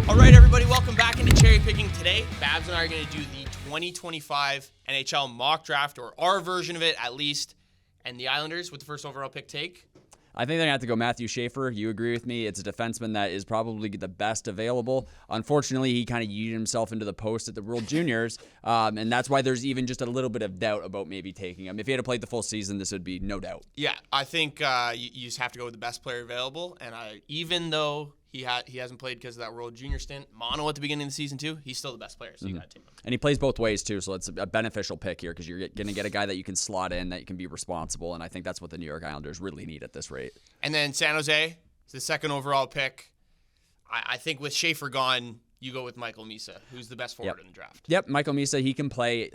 All right, everybody, welcome back into Cherry Picking. Today, Babs and I are going to do the 2025 NHL mock draft, or our version of it at least. And the Islanders, with the first overall pick, take. I think they're going to have to go Matthew Schaefer. You agree with me? It's a defenseman that is probably the best available. Unfortunately, he kind of yeeted himself into the post at the World Juniors, and that's why there's even just a little bit of doubt about maybe taking him. If he had played the full season, this would be no doubt. Yeah, I think you just have to go with the best player available. And even though he hasn't played because of that World Junior stint, mono at the beginning of the season too, he's still the best player, so you got to take him. And he plays both ways too, so it's a beneficial pick here because you're going to get a guy that you can slot in, that you can be responsible, and I think that's what the New York Islanders really need at this rate. And then San Jose, it's the second overall pick. I think with Schaefer gone, you go with Michael Misa, who's the best forward in the draft. Yep, Michael Misa, he can play,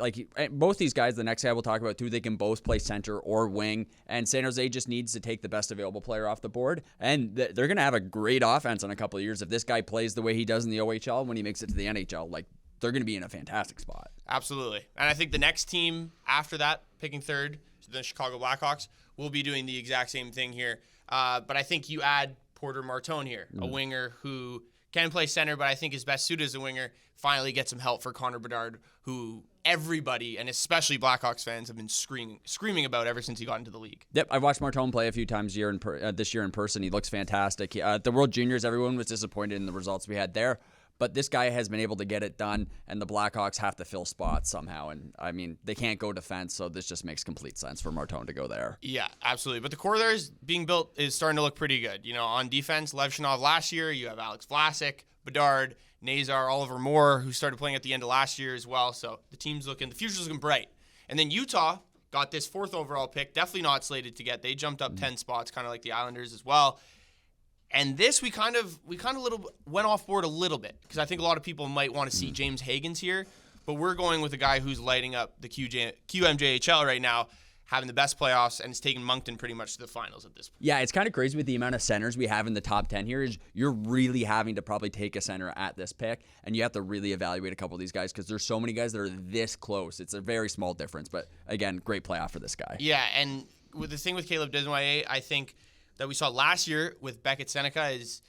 both these guys, the next guy we'll talk about too, they can both play center or wing, and San Jose just needs to take the best available player off the board, and they're going to have a great offense in a couple of years. If this guy plays the way he does in the OHL when he makes it to the NHL, they're going to be in a fantastic spot. Absolutely. And I think the next team after that, picking third, the Chicago Blackhawks, will be doing the exact same thing here. But I think you add Porter Martone here, a winger who can play center, but I think his best suit as a winger. Finally get some help for Connor Bedard, who everybody, and especially Blackhawks fans, have been screaming about ever since he got into the league. Yep, I've watched Martone play a few times this year in person. He looks fantastic. At the World Juniors, everyone was disappointed in the results we had there. But this guy has been able to get it done, and the Blackhawks have to fill spots somehow. And, I mean, they can't go defense, so this just makes complete sense for Martone to go there. Yeah, absolutely. But the core there is starting to look pretty good. You know, on defense, Lev Shinov last year, you have Alex Vlasic, Bedard, Nazar, Oliver Moore, who started playing at the end of last year as well. So the future's looking bright. And then Utah got this fourth overall pick, definitely not slated to get. They jumped up 10 spots, kind of like the Islanders as well. And this, we kind of went off board a little bit because I think a lot of people might want to see James Hagens here, but we're going with a guy who's lighting up the QMJHL right now, having the best playoffs, and it's taken Moncton pretty much to the finals at this point. Yeah, it's kind of crazy with the amount of centers we have in the top 10 here. You're really having to probably take a center at this pick, and you have to really evaluate a couple of these guys because there's so many guys that are this close. It's a very small difference, but again, great playoff for this guy. Yeah, and with the thing with Caleb Desnoyers, I think that we saw last year with Beckett Seneca is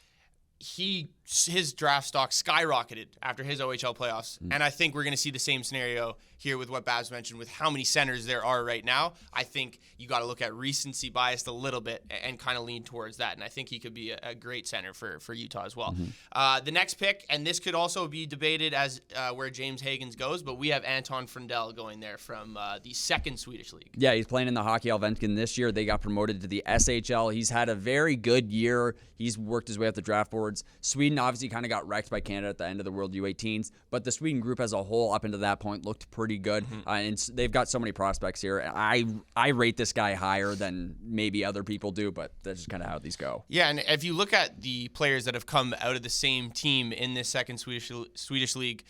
his draft stock skyrocketed after his OHL playoffs. And I think we're going to see the same scenario here with what Babs mentioned with how many centers there are right now. I think you got to look at recency bias a little bit and kind of lean towards that. And I think he could be a great center for Utah as well. The next pick, and this could also be debated as where James Hagens goes, but we have Anton Frundell going there from the second Swedish league. Yeah, he's playing in the Hockey Allsvenskan this year. They got promoted to the SHL. He's had a very good year. He's worked his way up the draft boards. Sweden obviously kind of got wrecked by Canada at the end of the World U18s, but the Sweden group as a whole up into that point looked pretty good, and they've got so many prospects here. I rate this guy higher than maybe other people do, but that's just kind of how these go. Yeah, and if you look at the players that have come out of the same team in this second Swedish league,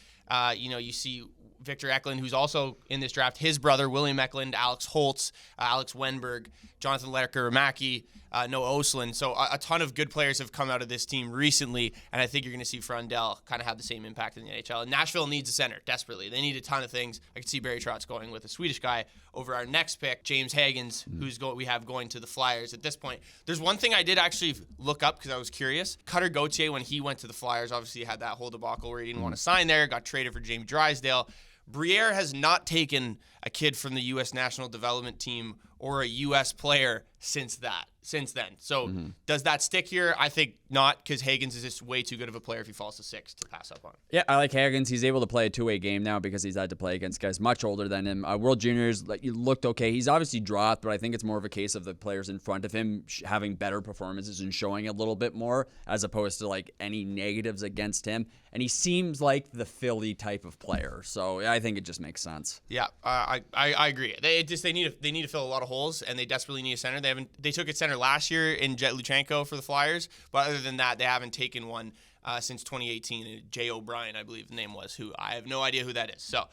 you see Victor Eklund, who's also in this draft, his brother, William Eklund, Alex Holtz, Alex Wenberg, Jonathan Lederker-Ramaki, Noah Oslin. So a ton of good players have come out of this team recently, and I think you're going to see Frundell kind of have the same impact in the NHL. And Nashville needs a center desperately. They need a ton of things. I could see Barry Trotz going with a Swedish guy over our next pick, James Hagens, we have going to the Flyers at this point. There's one thing I did actually look up because I was curious. Cutter Gauthier, when he went to the Flyers, obviously had that whole debacle where he didn't want to sign there, got traded for Jamie Drysdale. Briere has not taken a kid from the U.S. national development team or a U.S. player since then. So does that stick here? I think not, because Hagens is just way too good of a player if he falls to 6 to pass up on. Yeah, I like Hagens. He's able to play a two-way game now because he's had to play against guys much older than him. World Juniors, he looked okay. He's obviously dropped, but I think it's more of a case of the players in front of him having better performances and showing a little bit more as opposed to any negatives against him. And he seems like the Philly type of player, so I think it just makes sense. Yeah, I agree. They need to fill a lot of holes, and they desperately need a center. They took a center last year in Jet Luchenko for the Flyers, but other than that, they haven't taken one since 2018. Jay O'Brien, I believe the name was, who I have no idea who that is. So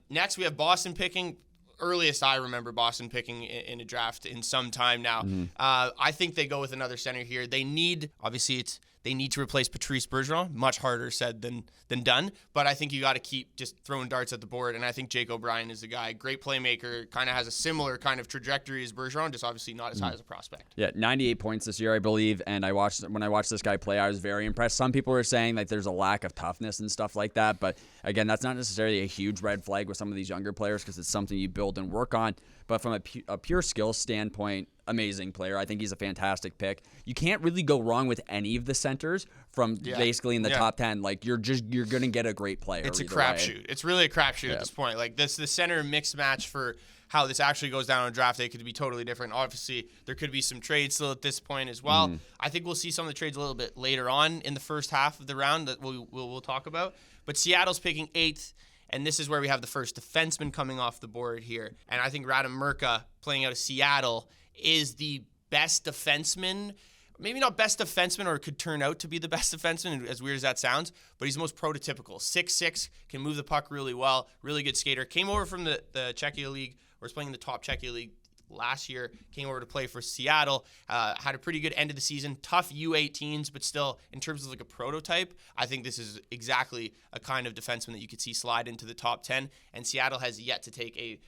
next we have Boston picking. Earliest I remember Boston picking in a draft in some time now. I think they go with another center here. They need, obviously, They need to replace Patrice Bergeron. Much harder said than done. But I think you got to keep just throwing darts at the board. And I think Jake O'Brien is the guy. Great playmaker. Kind of has a similar kind of trajectory as Bergeron, just obviously not as high as a prospect. Yeah, 98 points this year, I believe. And when I watched this guy play, I was very impressed. Some people were saying like there's a lack of toughness and stuff like that. But again, that's not necessarily a huge red flag with some of these younger players because it's something you build and work on. But from a pure skill standpoint, amazing player. I think he's a fantastic pick. You can't really go wrong with any of the centers from basically in the top 10. Like you're going to get a great player. It's a crapshoot. It's really a crapshoot at this point. Like the center mix match for how this actually goes down on draft day could be totally different. Obviously, there could be some trades still at this point as well. I think we'll see some of the trades a little bit later on in the first half of the round that we'll talk about. But Seattle's picking 8th. And this is where we have the first defenseman coming off the board here. And I think Radim Murka, playing out of Seattle, is the best defenseman. Maybe not best defenseman, or could turn out to be the best defenseman, as weird as that sounds, but he's the most prototypical. 6'6", can move the puck really well, really good skater. Came over from the Czechia League, or was playing in the top Czechia League last year, came over to play for Seattle, had a pretty good end of the season, tough U18s, but still, in terms of like a prototype, I think this is exactly a kind of defenseman that you could see slide into the top 10, and Seattle has yet to take a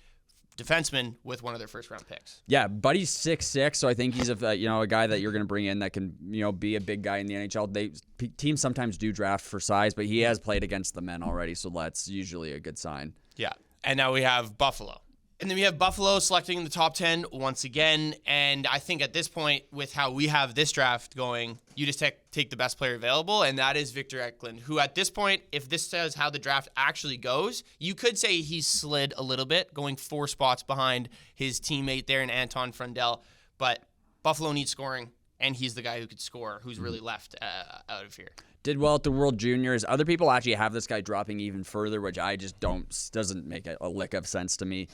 defenseman with one of their first-round picks. Yeah, Buddy's 6'6", so I think he's a guy that you're going to bring in that can be a big guy in the NHL. Teams sometimes do draft for size, but he has played against the men already, so that's usually a good sign. Yeah, and now we have Buffalo. And then we have Buffalo selecting the top 10 once again. And I think at this point, with how we have this draft going, you just take the best player available, and that is Victor Eklund, who at this point, if this says how the draft actually goes, you could say he's slid a little bit, going 4 spots behind his teammate there in Anton Frundell. But Buffalo needs scoring, and he's the guy who could score, who's really left out of here. Did well at the World Juniors. Other people actually have this guy dropping even further, which I just doesn't make a lick of sense to me.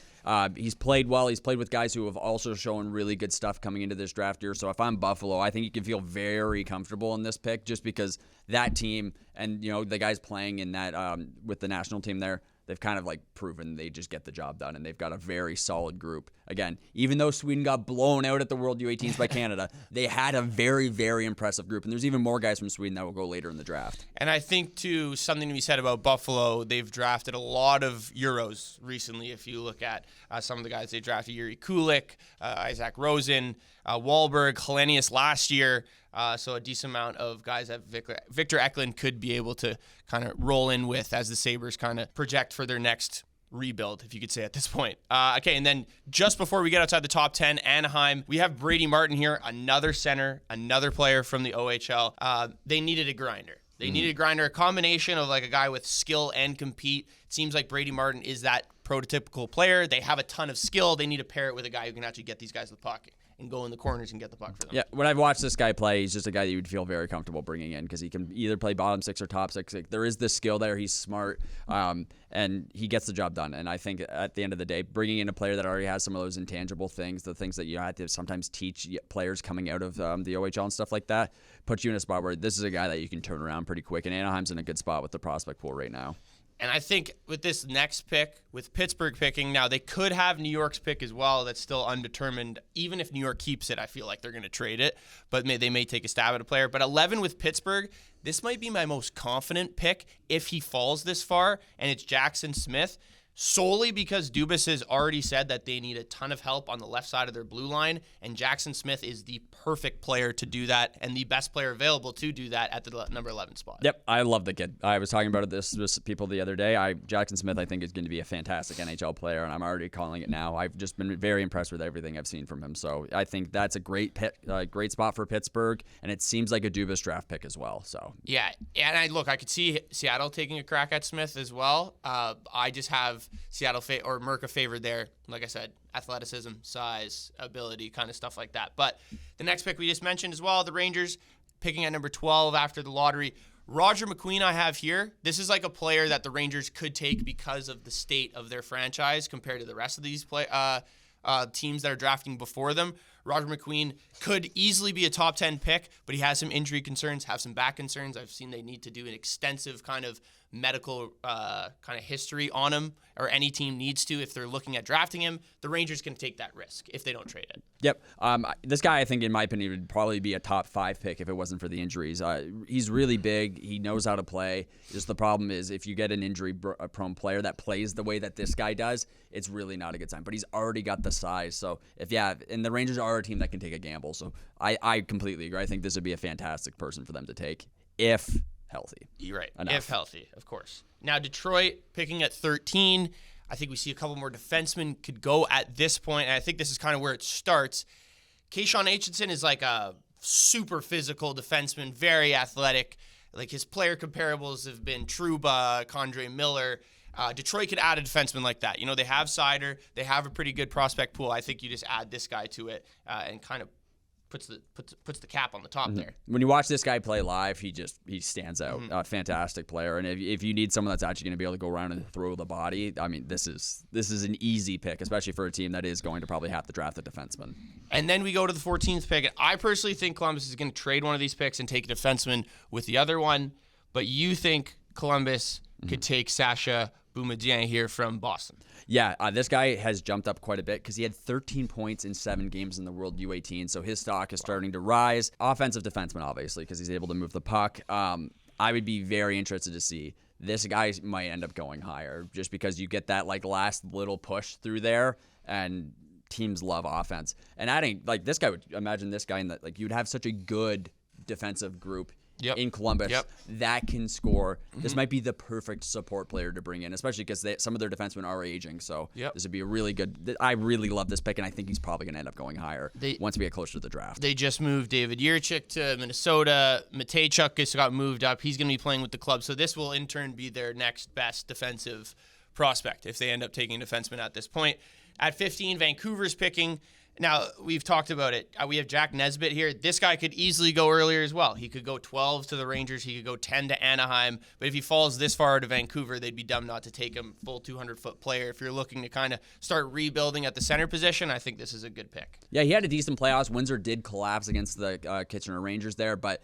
He's played well. He's played with guys who have also shown really good stuff coming into this draft year. So if I'm Buffalo, I think you can feel very comfortable in this pick just because that team and the guys playing in that with the national team there, they've kind of like proven they just get the job done, and they've got a very solid group. Again, even though Sweden got blown out at the World U18s by Canada, they had a very, very impressive group, and there's even more guys from Sweden that will go later in the draft. And I think, too, something to be said about Buffalo, they've drafted a lot of Euros recently. If you look at some of the guys they drafted, Yuri Kulik, Isaac Rosen, Wahlberg, Hellenius last year. So a decent amount of guys that Victor Eklund could be able to kind of roll in with as the Sabres kind of project for their next rebuild, if you could say at this point. Okay, and then just before we get outside the top 10, Anaheim, we have Brady Martin here, another center, another player from the OHL. They needed a grinder. They needed a grinder, a combination of like a guy with skill and compete. It seems like Brady Martin is that prototypical player. They have a ton of skill. They need to pair it with a guy who can actually get these guys the puck and go in the corners and get the puck for them. Yeah, when I've watched this guy play, he's just a guy that you would feel very comfortable bringing in because he can either play bottom 6 or top 6. Like, there is this skill there. He's smart, and he gets the job done. And I think at the end of the day, bringing in a player that already has some of those intangible things, the things that you have to sometimes teach players coming out of the OHL and stuff like that, puts you in a spot where this is a guy that you can turn around pretty quick. And Anaheim's in a good spot with the prospect pool right now. And I think with this next pick, with Pittsburgh picking, now they could have New York's pick as well. That's still undetermined. Even if New York keeps it, I feel like they're going to trade it. But they may take a stab at a player. But 11 with Pittsburgh, this might be my most confident pick if he falls this far. And it's Jackson Smith. Solely because Dubas has already said that they need a ton of help on the left side of their blue line, and Jackson Smith is the perfect player to do that and the best player available to do that at the number 11 spot. Yep, I love the kid. I was talking about this with people the other day. Jackson Smith, I think, is going to be a fantastic NHL player, and I'm already calling it now. I've just been very impressed with everything I've seen from him, so I think that's a great great spot for Pittsburgh, and it seems like a Dubas draft pick as well. So yeah, and I could see Seattle taking a crack at Smith as well. I just have Seattle or Merca favored there. Like I said, athleticism, size, ability, kind of stuff like that. But the next pick we just mentioned as well, the Rangers picking at number 12 after the lottery. Roger McQueen I have here. This is like a player that the Rangers could take because of the state of their franchise compared to the rest of these teams that are drafting before them. Roger McQueen could easily be a top 10 pick, but he has some injury concerns, have some back concerns. I've seen they need to do an extensive kind of medical kind of history on him, or any team needs to if they're looking at drafting him, the Rangers can take that risk if they don't trade it. Yep. This guy, I think, in my opinion, would probably be a top 5 pick if it wasn't for the injuries. He's really big. He knows how to play. Just the problem is if you get an injury-prone player that plays the way that this guy does, it's really not a good sign. But he's already got the size. So, and the Rangers are a team that can take a gamble. So I completely agree. I think this would be a fantastic person for them to take if healthy. You're right. Enough. If healthy, of course. Now, Detroit picking at 13. I think we see a couple more defensemen could go at this point, and I think this is kind of where it starts. Kayshawn Aitchison is like a super physical defenseman, very athletic. Like his player comparables have been Trouba, Condre Miller. Detroit could add a defenseman like that. They have Seider. They have a pretty good prospect pool. I think you just add this guy to it and kind of puts the cap on the top there. When you watch this guy play live, he stands out. Fantastic player. And if you need someone that's actually going to be able to go around and throw the body, I mean, this is an easy pick, especially for a team that is going to probably have to draft a defenseman. And then we go to the 14th pick. And I personally think Columbus is going to trade one of these picks and take a defenseman with the other one. But you think Columbus could take Sasha Boumedienne here from Boston? Yeah, this guy has jumped up quite a bit because he had 13 points in 7 games in the World U18, so his stock is starting to rise. Offensive defenseman, obviously, because he's able to move the puck. I would be very interested to see. This guy might end up going higher just because you get that last little push through there, and teams love offense. And adding this guy, imagine this guy in that you'd have such a good defensive group. In Columbus that can score. This might be the perfect support player to bring in, especially because some of their defensemen are aging. So this would be a really good. I really love this pick, and I think he's probably going to end up going higher once we get closer to the draft. They just moved David Yurchik to Minnesota. Tkachuk just got moved up. He's going to be playing with the club. So this will in turn be their next best defensive prospect if they end up taking a defenseman at this point. At 15, Vancouver's picking. Now, we've talked about it. We have Jack Nesbitt here. This guy could easily go earlier as well. He could go 12 to the Rangers. He could go 10 to Anaheim. But if he falls this far to Vancouver, they'd be dumb not to take him, full 200-foot player. If you're looking to kind of start rebuilding at the center position, I think this is a good pick. Yeah, he had a decent playoffs. Windsor did collapse against the Kitchener Rangers there, but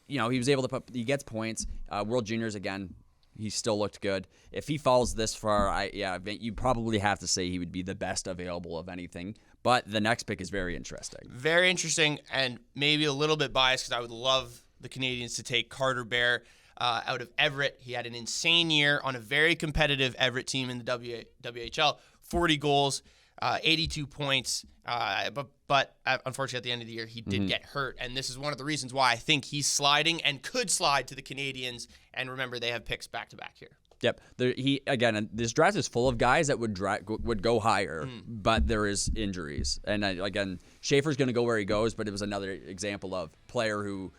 he was able to he gets points. World Juniors, again, he still looked good. If he falls this far, you probably have to say he would be the best available of anything. But the next pick is very interesting. Very interesting, and maybe a little bit biased because I would love the Canadians to take Carter Bear out of Everett. He had an insane year on a very competitive Everett team in the WHL. 40 goals, 82 points. But unfortunately, at the end of the year, he did get hurt. And this is one of the reasons why I think he's sliding and could slide to the Canadians. And remember, they have picks back-to-back here. Yep. This draft is full of guys that would go higher, but there is injuries. And again, Schaefer's going to go where he goes, but it was another example of player who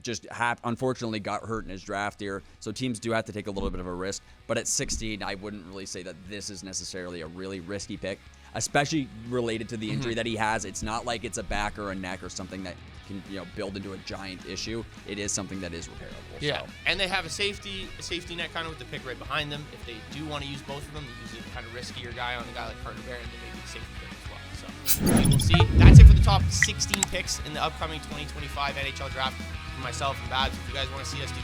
just unfortunately got hurt in his draft year. So teams do have to take a little bit of a risk. But at 16, I wouldn't really say that this is necessarily a really risky pick, especially related to the injury that he has. It's not like it's a back or a neck or something that can build into a giant issue. It is something that is repairable. Yeah, so. And they have a safety net kind of with the pick right behind them. If they do want to use both of them, they use a kind of riskier guy on a guy like Carter Bear, and they may be the safety pick as well. So we will see. That's it for the top 16 picks in the upcoming 2025 NHL Draft. For myself and Babs, if you guys want to see us do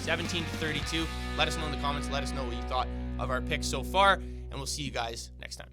17 to 32, let us know in the comments. Let us know what you thought of our picks so far, and we'll see you guys next time.